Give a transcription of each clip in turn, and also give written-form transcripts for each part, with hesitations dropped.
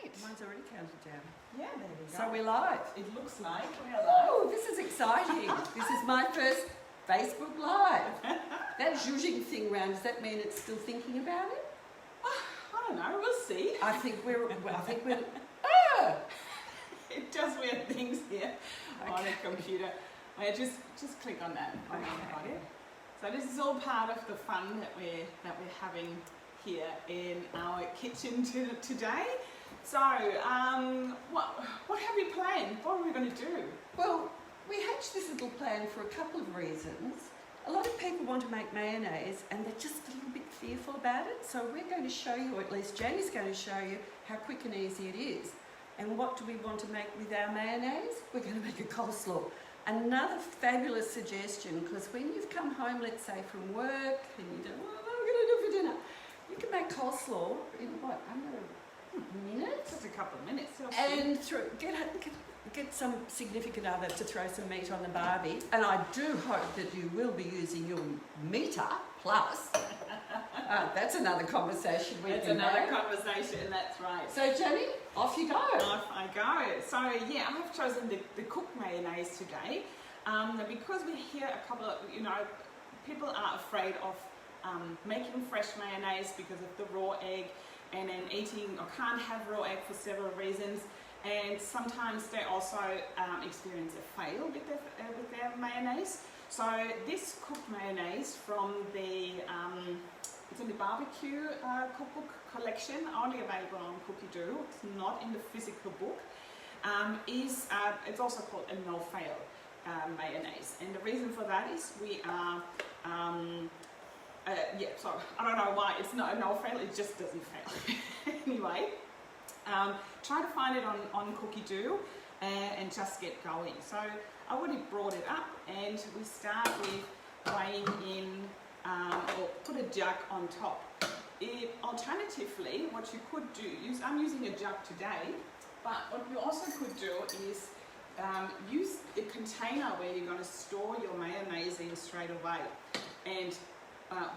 right. Mine's already counted down. Yeah, there we go. So we're live. It looks like we're live. Oh, this is exciting. This is my first Facebook Live. That zhuzhing thing round, does that mean it's still thinking about it? I don't know, we'll see. I think we're It does weird things here on a computer. Just click on that. Okay. So this is all part of the fun that we're having here in our kitchen today. So what have we planned? What are we going to do? Well, we hatched this little plan for a couple of reasons. A lot of people want to make mayonnaise and they're just a little bit fearful about it. So we're going to show you, or at least Janny's going to show you, how quick and easy it is. And what do we want to make with our mayonnaise? We're going to make a coleslaw. Another fabulous suggestion, because when you've come home, let's say from work, and you don't, what am I going to do for dinner? You can make coleslaw in what, under a minute? Just a couple of minutes. And get some significant other to throw some meat on the barbie. And I do hope that you will be using your meter plus. That's another conversation. That's another conversation, that's right. So Janny, off you go. Off I go. So yeah, I have chosen the cooked mayonnaise today because we hear a couple of, people are afraid of making fresh mayonnaise because of the raw egg, and then eating or can't have raw egg for several reasons. And sometimes they also experience a fail with their mayonnaise. So this cooked mayonnaise from the it's in the barbecue cookbook collection, only available on Cookie Dough. It's not in the physical book. It's also called a no-fail mayonnaise, and the reason for that is we are so I don't know why it's not a no-fail. It just doesn't fail. Anyway. Try to find it on Cookie Dough and just get going. So I already brought it up, and we start with weighing in or put a jug on top. Alternatively, what you could do, I'm using a jug today, but what you also could do is use a container where you're going to store your mayonnaise in straight away, and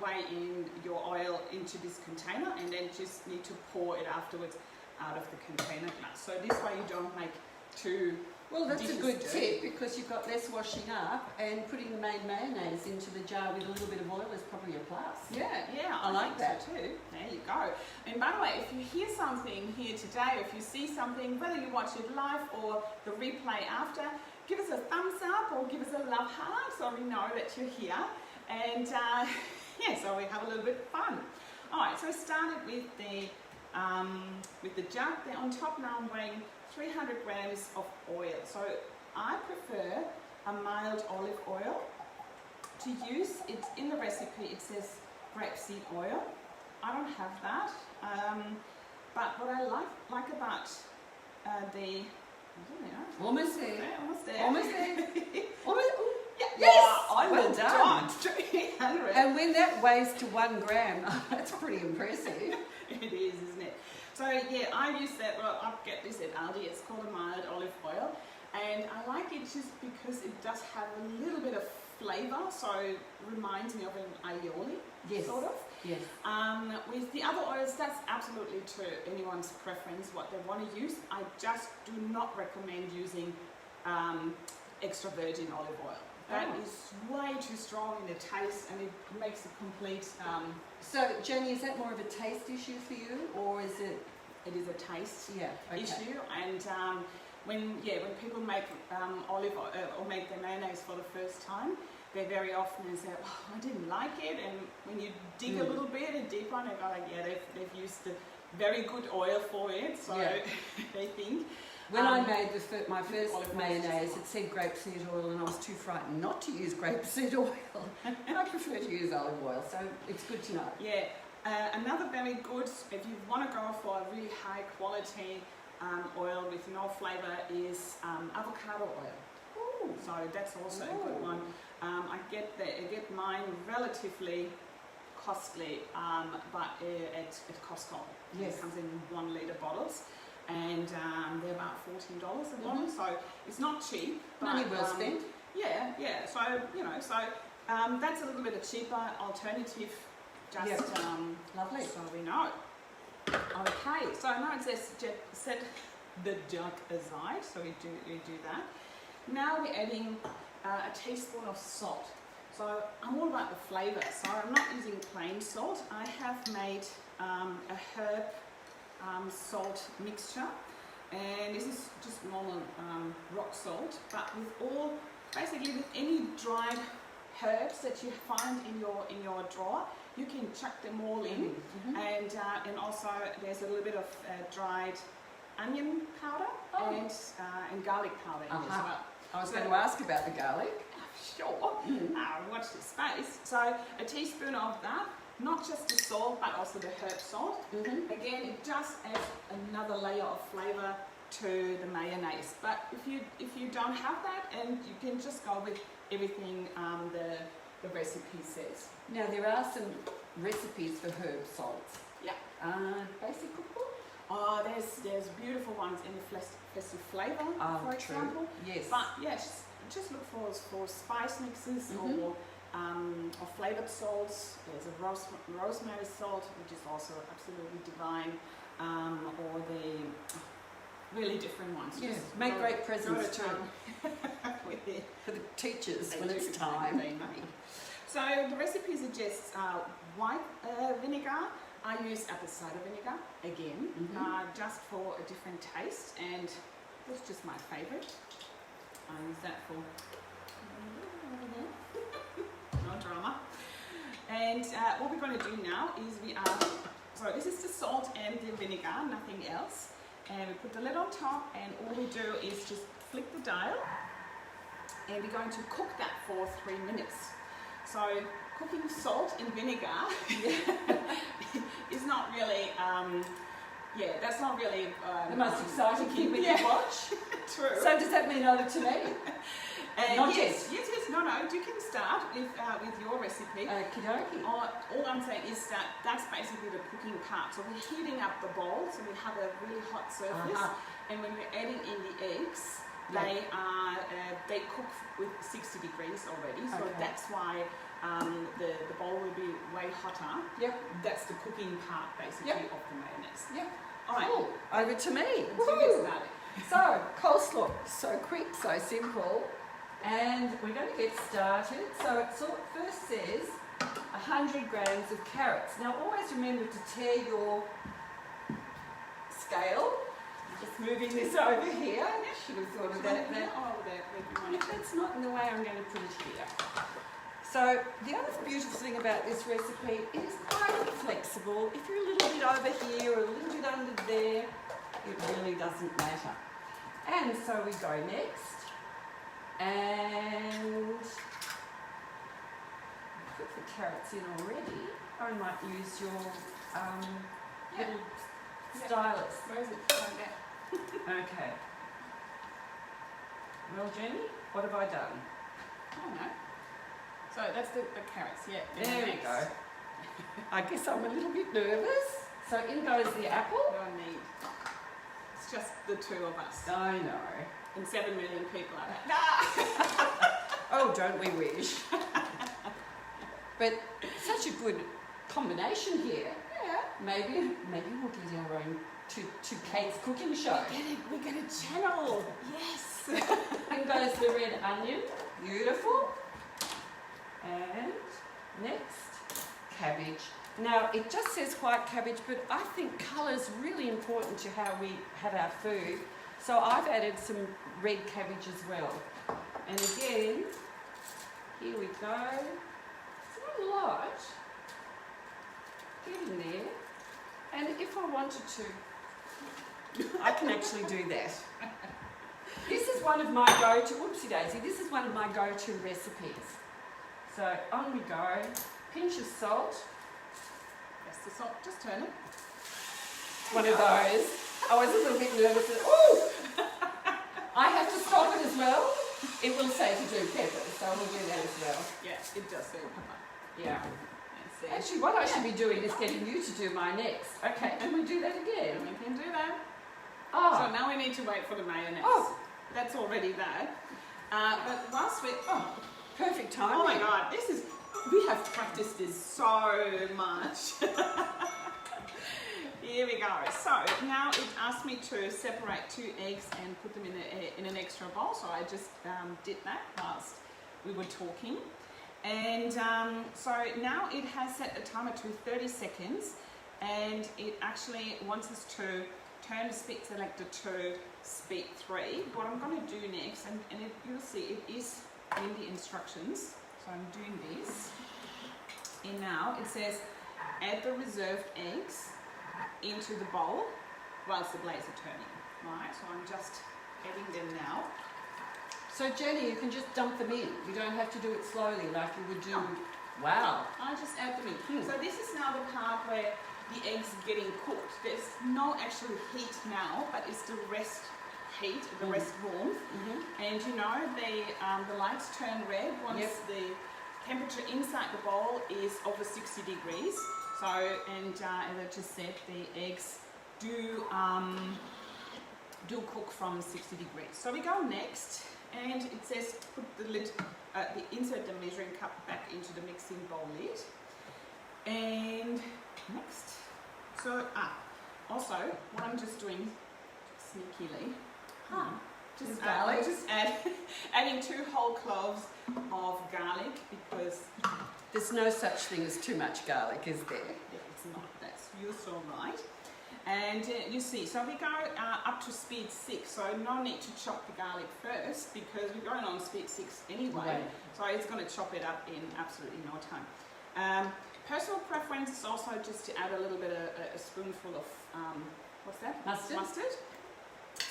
weigh in your oil into this container, and then just need to pour it afterwards out of the container glass. So this way you don't make two. Well, that's a good tip, because you've got less washing up, and putting the made mayonnaise into the jar with a little bit of oil is probably a plus. Yeah, I like that so too. There you go. And by the way, if you hear something here today, or if you see something, whether you watch it live or the replay after, give us a thumbs up or give us a love heart so we know that you're here. And so we have a little bit of fun. All right, so I started with the jug there on top. Now I'm weighing 300 grams of oil. So I prefer a mild olive oil to use. It's in the recipe, it says grapeseed oil. I don't have that. But what I like about almost there. Yes! Well done. 300. And when that weighs to 1 gram, that's pretty impressive. It is, isn't it? So yeah, I use that. Well, I get this at Aldi. It's called a mild olive oil, and I like it just because it does have a little bit of flavour. So it reminds me of an aioli, yes. Sort of. Yes. With the other oils, that's absolutely to anyone's preference what they want to use. I just do not recommend using extra virgin olive oil. That is way too strong in the taste, and it makes a complete. So, Janny, is that more of a taste issue for you, or is it? It is a taste issue, and when people make olive oil or make their mayonnaise for the first time, they very often say, "Oh, I didn't like it," and when you dig a little bit and deeper, they go like, "Yeah, they've used the very good oil for it," so they think. When I made my first mayonnaise, it said grapeseed oil, and I was too frightened not to use grapeseed oil. I prefer to use olive oil, so it's good to know. Yeah, another very good, if you want to go for a really high quality oil with no flavour, is avocado oil. Ooh. So that's also a good one. I get mine relatively costly, but at Costco. Yes. It comes in 1 litre bottles. And they're about $14 a bottle, so it's not cheap. But, money well spent. Yeah. So that's a little bit of cheaper alternative. Just lovely. so we know. Okay, so now it says set the jug aside, so we do that. Now we're adding a teaspoon of salt. So I'm all about the flavour, so I'm not using plain salt. I have made a herb salt mixture, and this is just normal rock salt, but basically with any dried herbs that you find in your drawer, you can chuck them all in. And also there's a little bit of dried onion powder and garlic powder in as well. I was going to ask about the garlic. Sure. Watch this space. So a teaspoon of that, not just the salt but also the herb salt. Again, it just adds another layer of flavour to the mayonnaise. But if you don't have that, and you can just go with everything the recipe says. Now there are some recipes for herb salts. Yeah. Basic cookbook. Oh, there's beautiful ones in the festive flavour, for example. Yes. But yes, just look for spice mixes or flavoured salts. There's a rosemary salt, which is also absolutely divine, or the really different ones. Yeah, make great presents too for the teachers when it's time. So the recipe suggests white vinegar. I use apple cider vinegar again, just for a different taste, and that's just my favourite. I use that for no drama. And what we're going to do now is so this is the salt and the vinegar, nothing else. And we put the lid on top, and all we do is just flick the dial, and we're going to cook that for 3 minutes. So cooking salt in vinegar is not really, that's not really the most exciting thing we can watch. True. So does that mean over to me? Not yes. No, you can start with your recipe. Okey-dokey. All I'm saying is that's basically the cooking part. So we're heating up the bowl, so we have a really hot surface, and when we're adding in the eggs, they cook with 60 degrees already. So that's why the bowl will be way hotter. Yep. That's the cooking part basically of the mayonnaise. Yep. All right. Cool. Over to me. Let's get started. So, coleslaw, so quick, so simple, and we're going to get started. So it first says 100 grams of carrots. Now always remember to tear your scale. Just moving this over here. Should have thought of that. If that's not in the way, I'm going to put it here. So the other beautiful thing about this recipe, it is quite flexible. If you're a little bit over here or a little bit under there, it really doesn't matter. And so we go next, and put the carrots in already. I might use your little stylus. Where is it? Okay. Well, Jenny, what have I done? Oh no. So that's the carrots, yeah. There we go. I guess I'm a little bit nervous. So in goes the apple. No need. It's just the two of us. I know. And 7 million people are there. Oh, don't we wish? But such a good combination here. Yeah. Maybe we'll get our own to Kate's cooking show. We get a channel. Yes. In goes the red onion. Beautiful. And next, cabbage. Now, it just says white cabbage, but I think colour is really important to how we have our food. So I've added some red cabbage as well. And again, here we go. It's not a lot. Get in there. And if I wanted to, I can actually do that. This is one of my go-to, whoopsie daisy, this is one of my go-to recipes. So on we go, pinch of salt. Yes, the salt, just turn it. One of those. I was a little bit nervous. Ooh! I have to stop it as well. It will say to do pepper, so we'll do that as well. Yeah, it does say pepper. Yeah. That's it. Actually, what I should be doing is getting you to do my next. Okay, can we do that again? We can do that. Oh. So now we need to wait for the mayonnaise. Oh. That's already there. But whilst we... Oh, perfect time. Oh my God, we have practiced this so much. Here we go. So now it asked me to separate 2 eggs and put them in an extra bowl. So I just did that whilst we were talking. And so now it has set the timer to 30 seconds, and it actually wants us to turn the speed selector to speed 3. What I'm going to do next, and you'll see it is in the instructions. So I'm doing this. And now it says add the reserved eggs into the bowl whilst the blades are turning. Right, so I'm just adding them now. So Jenny, you can just dump them in. You don't have to do it slowly like you would do. Oh. Wow. I just add them in. So this is now the part where the eggs are getting cooked. There's no actual heat now, but it's the rest heat, the rest warmth. And you know, the lights turn red once the temperature inside the bowl is over 60 degrees. So, and as I just said, the eggs do cook from 60 degrees. So we go next, and it says put the lid, insert the measuring cup back into the mixing bowl lid. And next, so also what I'm just doing sneakily, adding 2 whole cloves of garlic, because there's no such thing as too much garlic, is there? it's not. You're so right. And you see, so we go up to speed 6, so no need to chop the garlic first because we're going on speed 6 anyway. So it's going to chop it up in absolutely no time. Personal preference is also just to add a little bit of a spoonful of what's that? Mustard.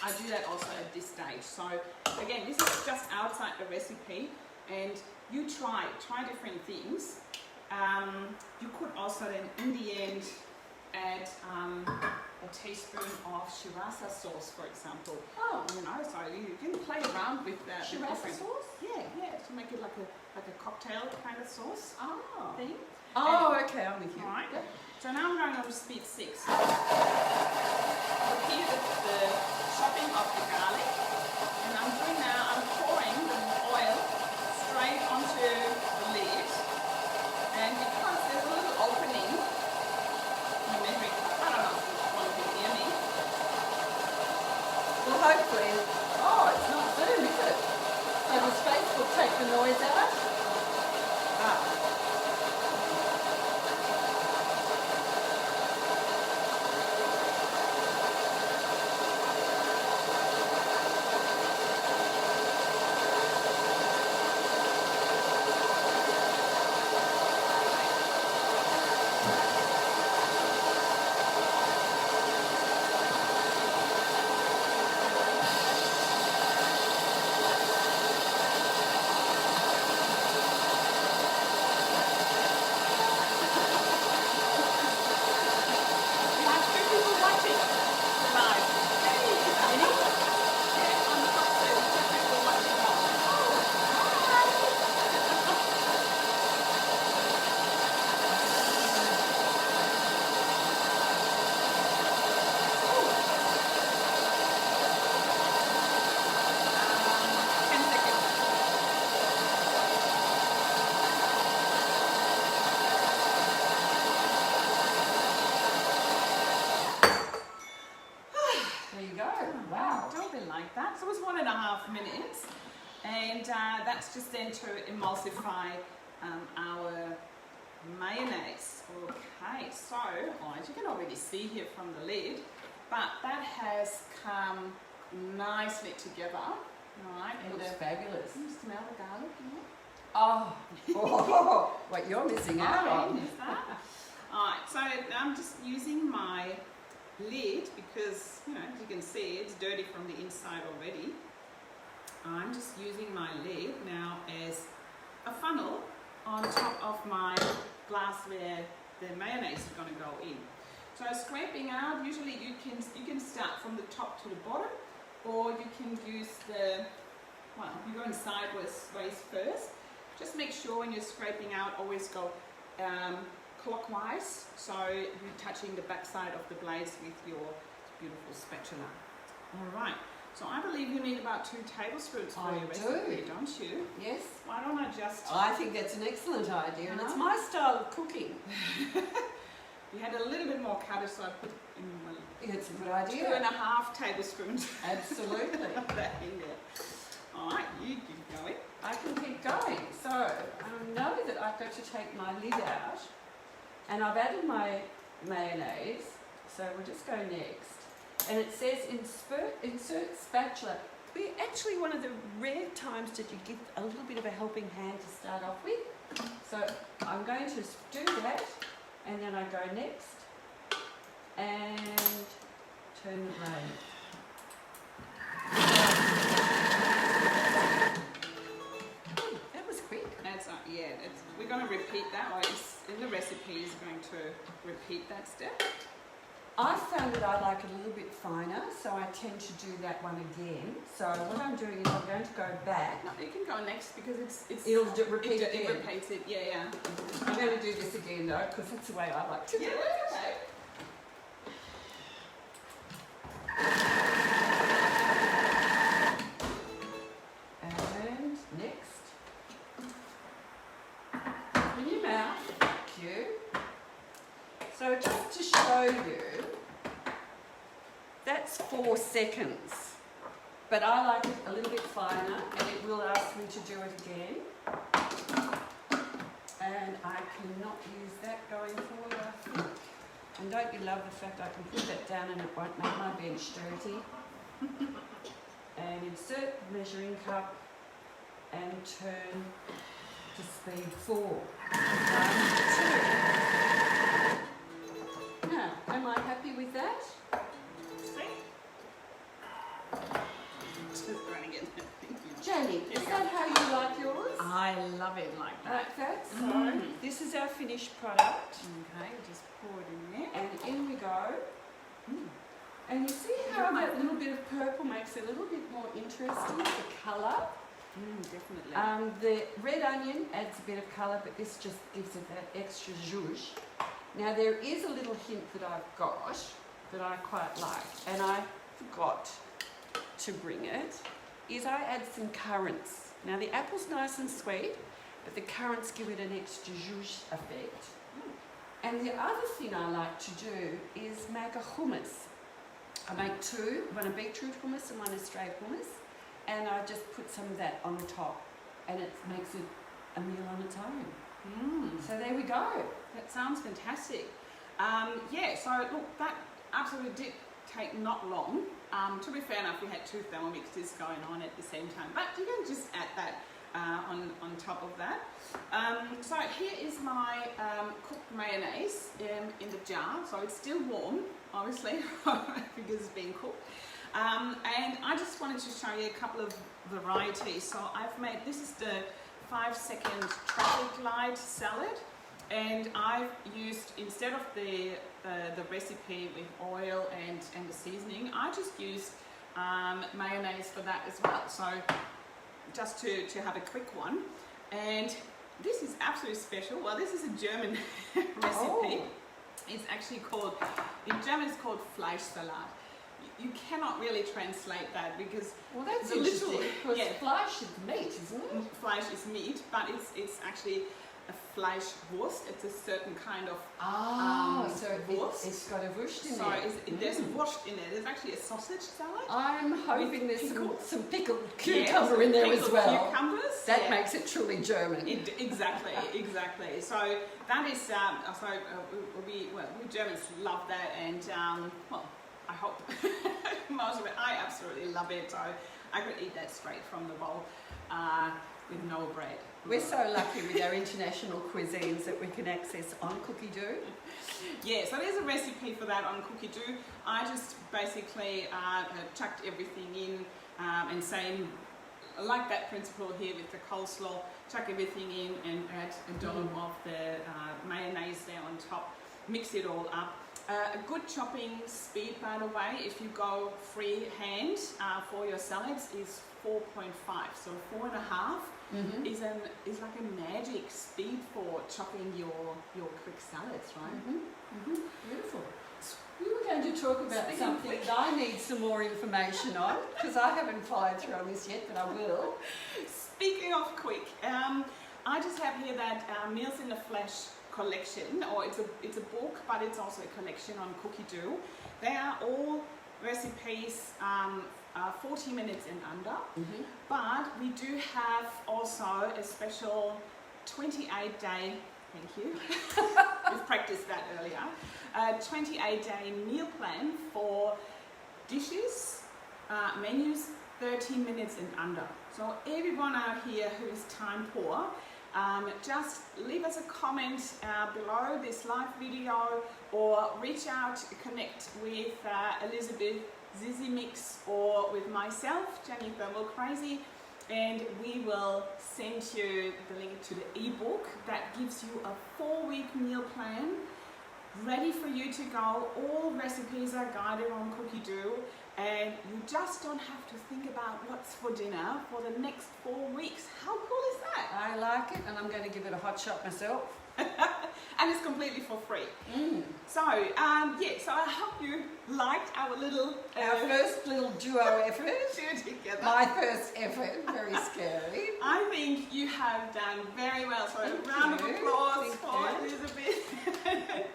I do that also at this stage. So again, this is just outside the recipe, and you try different things. You could also then in the end add a teaspoon of sriracha sauce, for example. Oh, you know, so you can play around with that. Sriracha sauce? Yeah, to make it like a cocktail kind of sauce thing. Oh, okay, I'm with you. Right. Yep. So now I'm going on to speed 6. Repeat the chopping of the garlic, and I'm pouring the oil straight onto the lid, and because there's a little opening in the measuring cup, I don't know if one can hear me. Well, hopefully, it's not Zoom, is it? So the space will take the noise out. So it was 1.5 minutes, and that's just then to emulsify our mayonnaise. Okay, so as you can already see here from the lid, but that has come nicely together. Right, it looks fabulous. Can you smell the garlic in it? Oh, what you're missing out on. Alright, so I'm just using my lid because, you know, as you can see, it's dirty from the inside already. I'm just using my lid now as a funnel on top of my glass where the mayonnaise is going to go in. So scraping out, usually you can start from the top to the bottom, or you can use you're going sideways first. Just make sure when you're scraping out, always go clockwise, so you're touching the back side of the blades with your beautiful spatula. Alright, so I believe you need about 2 tablespoons for your recipe, don't you? Yes. Why don't I just... I think that's an excellent idea, and it's my style of cooking. You had a little bit more cutter, so I put in my It's a good idea. 2.5 tablespoons. Absolutely. of that in there. All right, you keep going. I can keep going. So I know that I've got to take my lid out, and I've added my mayonnaise. So we'll just go next. And it says insert spatula. We're actually one of the rare times that you give a little bit of a helping hand to start off with. So I'm going to do that, and then I go next and turn the blade. That was quick. That's yeah. We're going to repeat that. Or it's in the recipe is going to repeat that step. I found that I like it a little bit finer, so I tend to do that one again. So what I'm doing is I'm going to go back. No, you can go next because It'll repeat it again. repeats it. Yeah. I'm going to do this again though, because that's the way I like to do it. Okay. And next. In your mouth. Thank you. So just to show you, that's 4 seconds. But I like it a little bit finer, and it will ask me to do it again. And I cannot use that going forward, I think. And don't you love the fact I can put that down and it won't make my bench dirty? And insert the measuring cup and turn to speed 4. 1, 2. Now, am I happy with that? See? Just running it. Janny, is that how you like yours? I love it like that. Like that? So, Mm. this is our finished product. Okay, just pour it in there. And in we go. And you see how that little bit of purple makes it a little bit more interesting, the colour. Definitely. The red onion adds a bit of colour, but this just gives it that extra zhuzh. Now there is a little hint that I've got that I quite like, and I forgot to bring it, is I add some currants. Now the apple's nice and sweet, but the currants give it an extra zhuzh effect. And the other thing I like to do is make a hummus. I make 2, one a beetroot hummus and one a straight hummus, and I just put some of that on the top, and it makes it a meal on its own. So there we go. That sounds fantastic. Yeah, so look, that absolutely did take not long. To be fair enough, we had 2 Thermomixes going on at the same time, but you can just add that on top of that. So here is my cooked mayonnaise in the jar. So it's still warm, obviously, because it's being cooked. And I just wanted to show you a couple of varieties. So I've made, this is the 5-second traffic light salad, and I've used, instead of the recipe with oil and the seasoning, I just used mayonnaise for that as well. So just to have a quick one. And this is absolutely special. Well, this is a German recipe. It's actually called, in German it's called Fleischsalat. You cannot really translate that because Well, that's the interesting, literal- because fleisch is meat, isn't it? Fleisch is meat, but it's actually a Fleischwurst. It's a certain kind of So wurst. it's got a wurst in So there. there's wurst in there. There's actually a sausage salad. I'm hoping there's pickles. some pickled Yes, cucumber in there as pickled well. Cucumbers. That yeah. makes it truly German. Exactly. So that is we Germans love that, and well, I hope most of it. I absolutely love it. So I could eat that straight from the bowl with no bread. We're so lucky with our international cuisines that we can access on Cookie Doo. Yeah, so there's a recipe for that on Cookie Doo. I just basically chucked everything in, and same like that principle here with the coleslaw. Chuck everything in and add a dollop of the mayonnaise there on top. Mix it all up. A good chopping speed, by the way, if you go freehand for your salads, is 4.5. So 4.5 is like a magic speed for chopping your quick salads, right? Beautiful. We were going to talk about Speaking something of that I need some more information on, because I haven't followed through on this yet, but I will. Speaking of quick, I just have here that Meals in the Flesh collection, or it's a book, but it's also a collection on cookie dough. They are all recipes 40 minutes and under, but we do have also a special 28-day, thank you, we've practiced that earlier, 28-day meal plan for dishes, menus 30 minutes and under. So everyone out here who is time poor, just leave us a comment below this live video, or reach out, connect with Elizabeth Zizzy Mix, or with myself, Janny Thermal Crazy, and we will send you the link to the ebook that gives you a 4-week meal plan ready for you to go. All recipes are guided on cookie dough, and you just don't have to think about what's for dinner for the next 4 weeks. How cool is that? I like it, and I'm going to give it a hot shot myself. And it's completely for free. So, so I hope you liked our little... our first little duo effort. Together. My first effort, very scary. I think you have done very well. So a round of applause for Elizabeth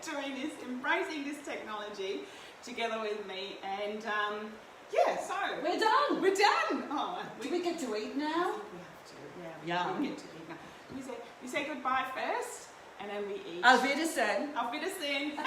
doing this, embracing this technology together with me. And so... We're done. We're done. Oh, Do we get to eat now? I think we have to. Yeah, we get to eat now. We say goodbye first, and then we eat. Auf Wiedersehen. Auf Wiedersehen.